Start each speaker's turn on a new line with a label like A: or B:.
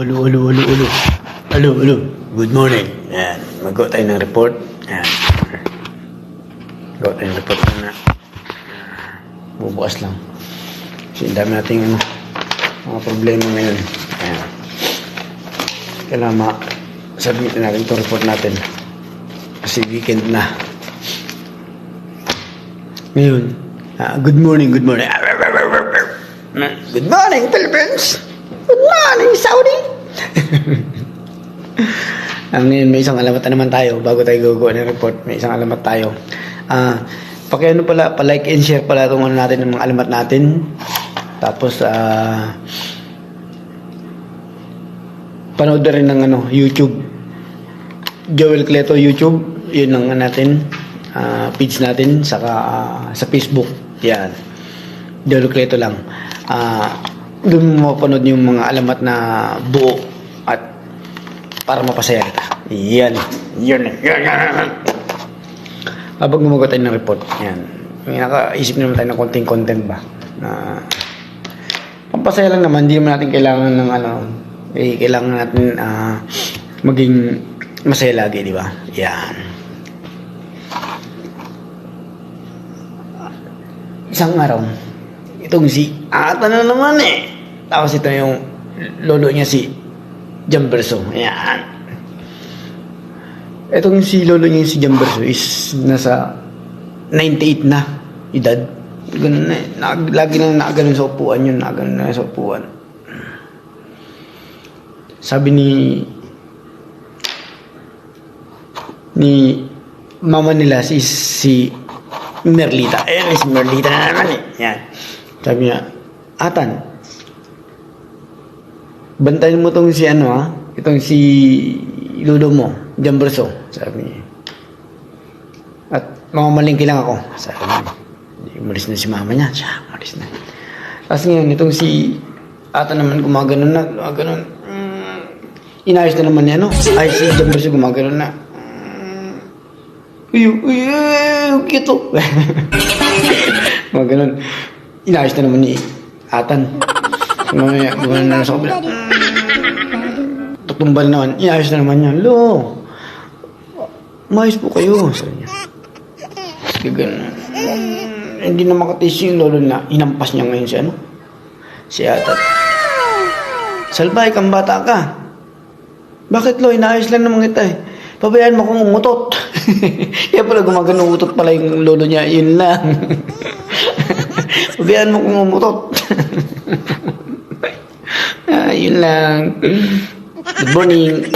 A: Hello. Good morning. Yan. Mag-go tayo ng report. Yan. Go tayo ng report na bubukas lang. Kasi dami nating mga problema ngayon. Yan. Kailangan submit natin itong report natin. Kasi weekend na. Ngayon, good morning. Good morning, Philippines! Good morning, Saudi! Ngayon, may isang alamat na naman tayo. Bago tayo gagawa ng report, may isang alamat tayo. Pa-like and share pala itong natin ng mga alamat natin. Tapos, panood na rin ng YouTube. Joel Cleto YouTube. Yun ang natin. Page natin. Saka sa Facebook. Yan. Joel Cleto lang. Doon mo mapanood yung mga alamat na buo at para mapasaya kita. Yan. Habang gumawa tayo ng report. Yan. May nakaisip naman tayo ng konting content ba. Pampasaya lang naman. Hindi naman natin kailangan ng kailangan natin maging masaya lagi, di ba? Yan. Isang araw, itong si Ata na naman Tapos ito yung lolo niya si Jamberso. Ayan. Itong si lolo niya si Jamberso is nasa 98 na edad. Ganun na. Lagi nang nakaganon sa upuan yun. Nakaganon na sa upuan. Sabi ni mama nila si Merlita. Ayan, si Merlita na naman Yan. Sabi niya, Atan, bantayan mo tong si itong si lolo mo, Jamberso. Sabi niya. At mamamalingki lang ako. Sabi niya. Umalis na si mama niya. Siya, umalis na. Tapos ngayon, itong si Atan naman gumaganon na. Inayos na naman niya, Ay, si Jamberso gumaganon na. Kito. Mga ganun. Inayos na naman ni Atan. Mamaya, gumana na sa kabila. Tutumbal naman. Inayos na naman niya. Lo, maayos po kayo. Sabi niya. Sige, ganun. Hindi na makatis yung lolo na inampas niya ngayon si Atan. Salbay kang bata ka. Bakit, Lo? Inayos lang naman kita Pabayaan mo kung umutot. Kaya pala gumagano utot pala yung lolo niya. Yun lang. Pabayaan mo kung umutot. Yun lang. Good morning.